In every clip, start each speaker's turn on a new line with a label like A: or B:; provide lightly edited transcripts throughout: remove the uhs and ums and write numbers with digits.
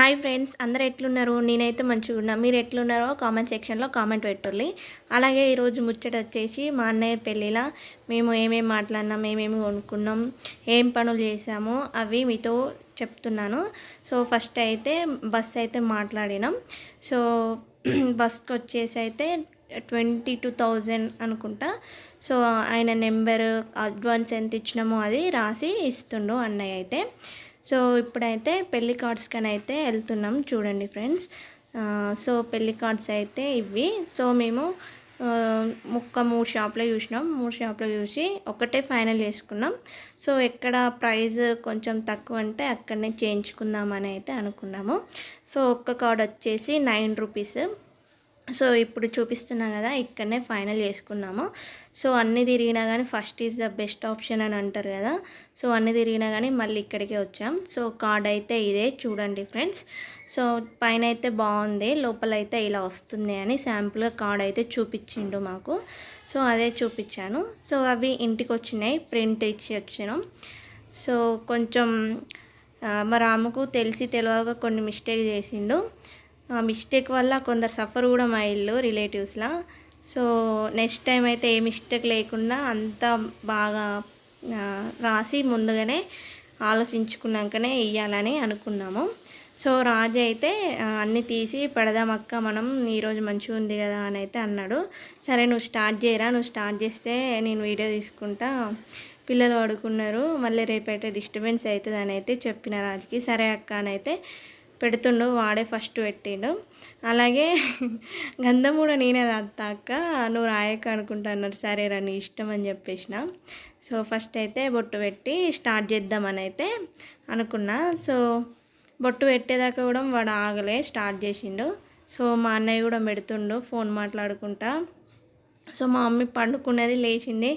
A: Hi friends, అందరు ఎట్లున్నారు? నేనైతే మంచిగా ఉన్నా. మీరు ఎట్లున్నారో కామెంట్ సెక్షన్లో కామెంట్ పెట్టుర్రి. అలాగే ఈరోజు ముచ్చట వచ్చేసి మా అన్నయ్య పెళ్ళిలా మేము ఏమేమి మాట్లాడినాం, ఏమేమి కొనుక్కున్నాం, ఏం పనులు చేసామో అవి మీతో చెప్తున్నాను. సో ఫస్ట్ అయితే బస్ అయితే మాట్లాడినాం. సో బస్కి వచ్చేసి అయితే 22,000 అనుకుంటా. సో ఆయన నెంబర్ అడ్వాన్స్ ఎంత ఇచ్చినామో అది రాసి ఇస్తుండు అన్నయ్య అయితే. సో ఇప్పుడైతే పెళ్లి కార్డ్స్కని అయితే వెళ్తున్నాం. చూడండి ఫ్రెండ్స్, సో పెళ్లి కార్డ్స్ అయితే ఇవి. సో మేము మూడు షాప్లో చూసినాం. 3 షాప్లో చూసి ఒకటే ఫైనల్ చేసుకున్నాం. సో ఎక్కడ ప్రైస్ కొంచెం తక్కువ అంటే అక్కడనే చేయించుకుందామని అయితే అనుకున్నాము. సో ఒక్క కార్డ్ వచ్చేసి 9 రూపీస్. సో ఇప్పుడు చూపిస్తున్నా కదా, ఇక్కడనే ఫైనల్ చేసుకున్నాము. సో అన్నీ తిరిగినా కానీ first is the best option అని అంటారు కదా. సో అన్నీ తిరిగినా కానీ మళ్ళీ ఇక్కడికే వచ్చాం. సో కార్డ్ అయితే ఇదే చూడండి ఫ్రెండ్స్. సో పైన అయితే బాగుంది, లోపల అయితే ఇలా వస్తుంది అని శాంపుల్గా కార్డ్ అయితే చూపించిండు మాకు. సో అదే చూపించాను. సో అవి ఇంటికి వచ్చినాయి, ప్రింట్ ఇచ్చి వచ్చినాం. సో కొంచెం మా రాముకు తెలిసి తెలియక కొన్ని మిస్టేక్ చేసిండు. ఆ మిస్టేక్ వల్ల కొందరు సఫర్ కూడా మా ఇల్లు రిలేటివ్స్లా. సో నెక్స్ట్ టైం అయితే ఏ మిస్టేక్ లేకుండా అంతా బాగా రాసి ముందుగానే ఆలోచించుకున్నాకనే ఇవ్వాలని అనుకున్నాము. సో రాజు అయితే అన్నీ తీసి పెడదామక్క మనం, ఈరోజు మంచిగా ఉంది కదా అని అయితే అన్నాడు. సరే నువ్వు స్టార్ట్ చేయరా, నువ్వు స్టార్ట్ చేస్తే నేను వీడియో తీసుకుంటా, పిల్లలు పడుకున్నారు, మళ్ళీ రేపైతే డిస్టర్బెన్స్ అవుతుంది అని అయితే చెప్పిన రాజుకి. సరే అక్క అని అయితే పెడుతుండు. వాడే ఫస్ట్ పెట్టిండు. అలాగే గంధం కూడా నేనే రాస్తా అక్క, నువ్వు రాయక అనుకుంటా అన్నారు. సరే రా నీ ఇష్టం అని చెప్పేసిన. సో ఫస్ట్ అయితే బొట్టు పెట్టి స్టార్ట్ చేద్దామని అయితే అనుకున్నా. సో బొట్టు పెట్టేదాకా కూడా వాడు ఆగలే, స్టార్ట్ చేసిండు. సో మా అన్నయ్య కూడా పెడుతుండు ఫోన్ మాట్లాడుకుంటా. సో మా మమ్మీ పండుకున్నది, లేచింది,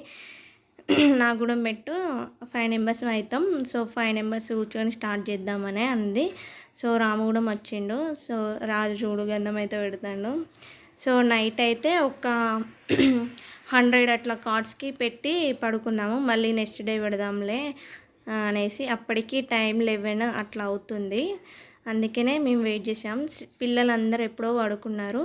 A: నాకు కూడా పెట్టు 5 నెంబర్స్ అవుతాం, సో 5 నెంబర్స్ కూర్చొని స్టార్ట్ చేద్దామనే అంది. సో రాము కూడా వచ్చిండు. సో రాజు చూడు గంధం అయితే పెడతాడు. సో నైట్ అయితే ఒక 100 అట్లా కార్డ్స్కి పెట్టి పడుకున్నాము. మళ్ళీ నెక్స్ట్ డే పెడదాంలే అనేసి అప్పటికి టైం 11 అట్లా అవుతుంది. అందుకనే మేము వెయిట్ చేసాం. పిల్లలందరూ ఎప్పుడో పడుకున్నారు.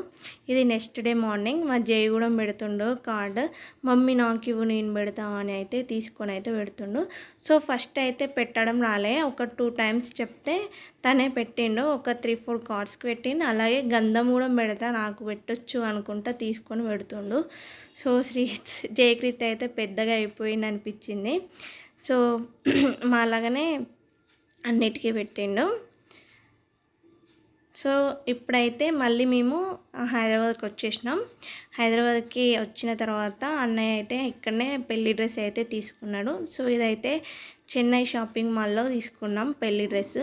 A: ఇది నెక్స్ట్ డే మార్నింగ్ మా జై కూడా పెడుతుండు కార్డు. మమ్మీ నాకు ఇవ్వు నేను పెడతామని అయితే తీసుకొని అయితే పెడుతుండు. సో ఫస్ట్ అయితే పెట్టడం రాలే, ఒక 2 టైమ్స్ చెప్తే తనే పెట్టిండు. ఒక 3-4 కార్డ్స్కి పెట్టిండు. అలాగే గంధం కూడా పెడతా, నాకు పెట్టొచ్చు అనుకుంటా తీసుకొని పెడుతుండు. సో జయకృతి అయితే పెద్దగా అయిపోయింది అనిపించింది. సో మా అలాగనే అన్నిటికీ పెట్టిండు. సో ఇప్పుడైతే మళ్ళీ మేము హైదరాబాద్కి వచ్చేసినాం. హైదరాబాద్కి వచ్చిన తర్వాత అన్నయ్య అయితే ఇక్కడనే పెళ్లి డ్రెస్ అయితే తీసుకున్నాడు. సో ఇదైతే చెన్నై షాపింగ్ మాల్లో తీసుకున్నాం పెళ్లి డ్రెస్.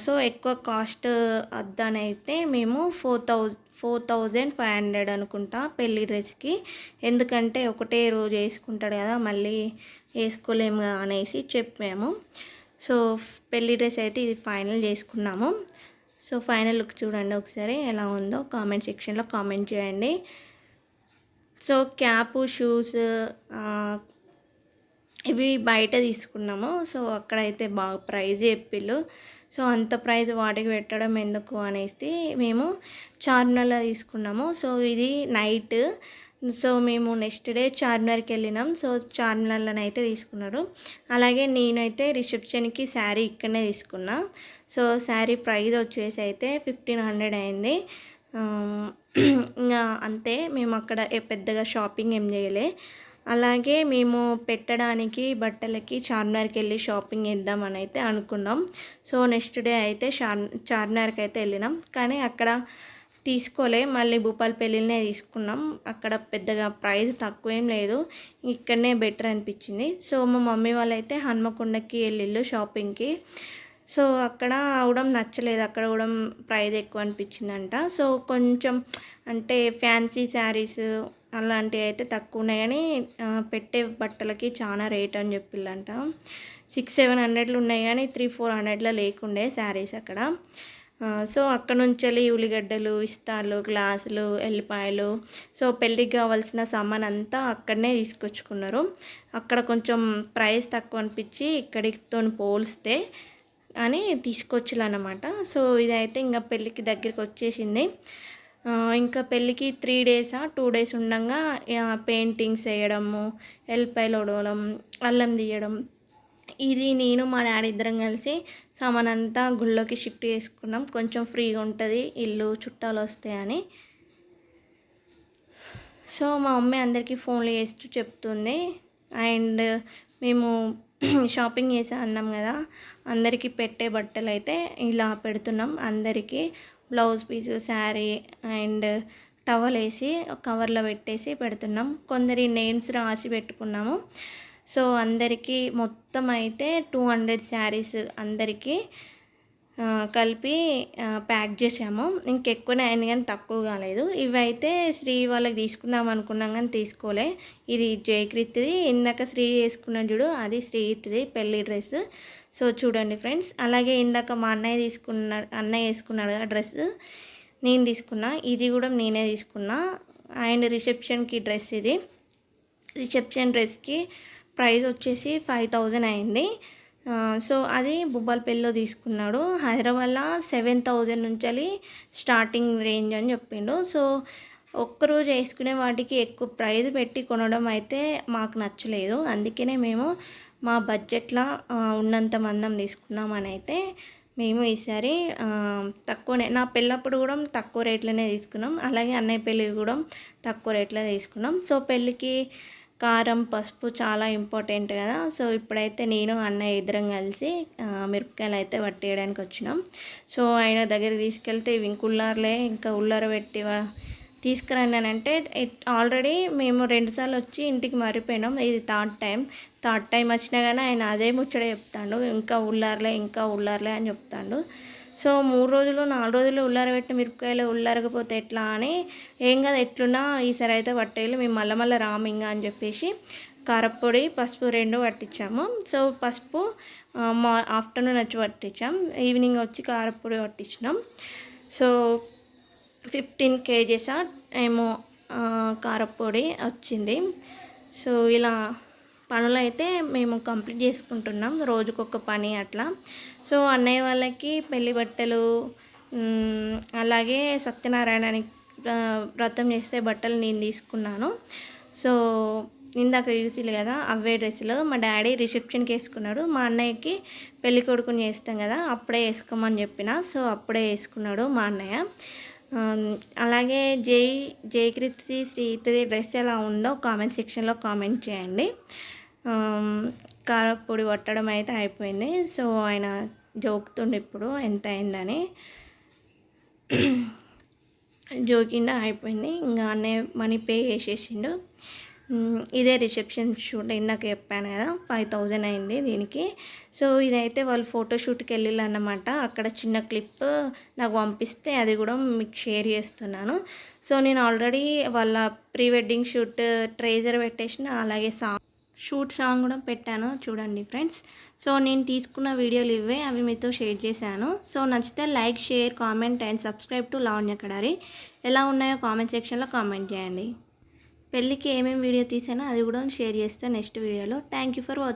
A: సో ఎక్కువ కాస్ట్ వద్దని అయితే మేము 4,500 అనుకుంటా పెళ్లి డ్రెస్కి. ఎందుకంటే ఒకటే రోజు వేసుకుంటాడు కదా, మళ్ళీ వేసుకోలేము అనేసి చెప్పాము. సో పెళ్లి డ్రెస్ అయితే ఇది ఫైనల్ చేసుకున్నాము. సో ఫైనల్ లుక్ చూడండి ఒకసారి ఎలా ఉందో కామెంట్ సెక్షన్లో కామెంట్ చేయండి. సో క్యాపు, షూస్ ఇవి బయట తీసుకున్నాము. సో అక్కడైతే బాగా ప్రైజ్ చెప్పిళ్ళు. సో అంత ప్రైజ్ వాటికి పెట్టడం ఎందుకు అనేసి మేము చార్మినార్లో తీసుకున్నాము. సో ఇది నైట్. సో మేము నెక్స్ట్ డే చార్మినార్కి వెళ్ళినాం. సో చార్మినార్లోనైతే తీసుకున్నారు. అలాగే నేనైతే రిసెప్షన్కి శారీ ఇక్కడనే తీసుకున్నా. సో శారీ ప్రైస్ వచ్చేసి అయితే 1,500 అయింది. ఇంకా అంతే, మేము అక్కడ పెద్దగా షాపింగ్ ఏం చేయలే. అలాగే మేము పెట్టడానికి బట్టలకి చార్మినార్కి వెళ్ళి షాపింగ్ చేద్దామని అయితే అనుకున్నాం. సో నెక్స్ట్ డే అయితే చార్మినార్కి అయితే వెళ్ళినాం, కానీ అక్కడ తీసుకోలే, మళ్ళీ భూపాలపల్లినే తీసుకున్నాం. అక్కడ పెద్దగా ప్రైస్ తక్కువ ఏం లేదు, ఇక్కడనే బెటర్ అనిపించింది. సో మా మమ్మీ వాళ్ళైతే హన్మకొండకి వెళ్ళిళ్ళు షాపింగ్కి. సో అక్కడ కూడా నచ్చలేదు, అక్కడ కూడా ప్రైస్ ఎక్కువ అనిపించిందంట. సో కొంచెం అంటే ఫ్యాన్సీ శారీస్ అలాంటివి అయితే తక్కువ ఉన్నాయి, కానీ పెట్టే బట్టలకి చాలా రేట్ అని చెప్పిళ్ళంట. 600-700 ఉన్నాయి, కానీ 300-400 లేకుండే శారీస్ అక్కడ. సో అక్కడ నుంచి వెళ్ళి ఉల్లిగడ్డలు, ఇస్తాలు, గ్లాసులు, ఎల్లిపాయలు, సో పెళ్ళికి కావాల్సిన సామాన్ అంతా అక్కడనే తీసుకొచ్చుకున్నారు. అక్కడ కొంచెం ప్రైస్ తక్కువ అనిపించి ఇక్కడితో పోలిస్తే అని తీసుకొచ్చిలన్నమాట. సో ఇదైతే ఇంకా పెళ్ళికి దగ్గరికి వచ్చేసింది. ఇంకా పెళ్ళికి 3 డేసా 2 డేస్ ఉండంగా పెయింటింగ్స్ వేయడము, ఎల్లిపాయలు ఒడవడం, అల్లం తీయడం, ఇది నేను మా డాడీ ఇద్దరం కలిసి సామానంతా గుళ్ళోకి షిఫ్ట్ చేసుకున్నాం. కొంచెం ఫ్రీగా ఉంటుంది ఇల్లు, చుట్టాలు వస్తాయని. సో మా మమ్మీ అందరికీ ఫోన్లు చేస్తూ చెప్తుంది. అండ్ మేము షాపింగ్ చేసా అన్నాం కదా, అందరికీ పెట్టే బట్టలు అయితే ఇలా పెడుతున్నాం. అందరికీ blouse piece, sari and towel వేసి కవర్లో పెట్టేసి పెడుతున్నాం. కొందరి నేమ్స్ రాసి పెట్టుకున్నాము. సో అందరికీ మొత్తం అయితే 200 శారీస్ అందరికీ కలిపి ప్యాక్ చేసాము. ఇంకెక్కువనే అయింది కానీ తక్కువ కాలేదు. ఇవైతే శ్రీ వాళ్ళకి తీసుకుందాం అనుకున్నాం కానీ తీసుకోలే. ఇది జయకృతిది, ఇందాక శ్రీ వేసుకున్నాడు చూడు, అది శ్రీతిది పెళ్ళి డ్రెస్. సో చూడండి ఫ్రెండ్స్. అలాగే ఇందాక మా అన్నయ్య వేసుకున్నాడు కదా డ్రెస్, నేను తీసుకున్నా. ఇది కూడా నేనే తీసుకున్నా. అండ్ రిసెప్షన్కి డ్రెస్ ఇది. రిసెప్షన్ డ్రెస్కి ప్రైస్ వచ్చేసి 5000 అయింది. సో అది భూపాలపల్లిలో తీసుకున్నాడు. హైదరాబాద్లో 7000 నుంచి స్టార్టింగ్ రేంజ్ అని చెప్పిండు. సో ఒక్కరోజు వేసుకునే వాటికి ఎక్కువ ప్రైస్ పెట్టి కొనడం అయితే మాకు నచ్చలేదు. అందుకనే మేము మా బడ్జెట్లో ఉన్నంత మందం తీసుకుందామని అయితే మేము ఈసారి తక్కువనే, నా పెళ్ళప్పుడు కూడా తక్కువ రేట్లోనే తీసుకున్నాం. అలాగే అన్నయ్య పెళ్ళికి కూడా తక్కువ రేట్లో తీసుకున్నాం. సో పెళ్ళికి కారం, పసుపు చాలా ఇంపార్టెంట్ కదా. సో ఇప్పుడైతే నేను అన్నయ్య ఇద్దరం కలిసి మిరపకాయలు అయితే పట్టేయడానికి వచ్చినాం. సో ఆయన దగ్గరికి తీసుకెళ్తే ఇవి ఇంక ఉల్లారలే, ఇంకా ఉల్లార పెట్టి తీసుకురండి అని అంటే, ఆల్రెడీ మేము 2 సార్లు వచ్చి ఇంటికి మరిపోయినాం. ఇది థర్డ్ టైం వచ్చినా కానీ ఆయన అదే ముచ్చట చెప్తాడు, ఇంకా ఉల్లారలే అని చెప్తాడు. సో 3 రోజులు 4 రోజులు ఉల్లారబెట్టిన మిరపకాయలు ఉల్లారకపోతే ఎట్లా అని, ఏం కదా ఎట్లున్నా ఈసారి అయితే పట్టేయాలి, మేము మళ్ళీ రామింగా అని చెప్పేసి కారపొడి, పసుపు 2 పట్టించాము. సో పసుపు ఆఫ్టర్నూన్ వచ్చి పట్టించాం, ఈవినింగ్ వచ్చి కారపొడి పట్టించినాం. సో 15 kgs ఏమో కారపొడి వచ్చింది. సో ఇలా పనులు అయితే మేము కంప్లీట్ చేసుకుంటున్నాం, రోజుకొక పని అట్లా. సో అన్నయ్య వాళ్ళకి పెళ్లి బట్టలు, అలాగే సత్యనారాయణని వ్రతం చేసే బట్టలు నేను తీసుకున్నాను. సో ఇందాక యూసిలు కదా అవే డ్రెస్సులు మా డాడీ రిసెప్షన్కి వేసుకున్నాడు. మా అన్నయ్యకి పెళ్లి కొడుకుని చేస్తాం కదా అప్పుడే వేసుకోమని చెప్పిన. సో అప్పుడే వేసుకున్నాడు మా అన్నయ్య. అలాగే జయకృతి శ్రీతిది డ్రెస్ ఎలా ఉందో కామెంట్ సెక్షన్లో కామెంట్ చేయండి. కారపొడి పట్టడం అయితే అయిపోయింది. సో ఆయన జోకుతుండే ఇప్పుడు ఎంత అయిందని, జోకిండా అయిపోయింది. ఇంకా అన్నయ్య మనీ పే చేసేసిండు. ఇదే రిసెప్షన్ షూట్ ఇందాక చెప్పాను కదా 5000 అయింది దీనికి. సో ఇదైతే వాళ్ళు ఫోటోషూట్కి వెళ్ళిళ్ళు అన్నమాట. అక్కడ చిన్న క్లిప్ నాకు పంపిస్తే అది కూడా మీకు షేర్ చేస్తున్నాను. సో నేను ఆల్రెడీ వాళ్ళ ప్రీ వెడ్డింగ్ షూట్ ట్రేజర్ పెట్టేసిన, అలాగే షూట్ సాంగ్ కూడా పెట్టాను చూడండి ఫ్రెండ్స్. సో నేను తీసుకున్న వీడియోలు ఇవే, అవి మీతో షేర్ చేశాను. సో నచ్చితే like, share, comment and subscribe to Lavanya Kadari. ఎలా ఉన్నాయో కామెంట్ సెక్షన్లో కామెంట్ చేయండి. పెళ్ళికి ఏమేమి వీడియో తీసానో అది కూడా షేర్ చేస్తాను నెక్స్ట్ వీడియోలో. Thank you for watching.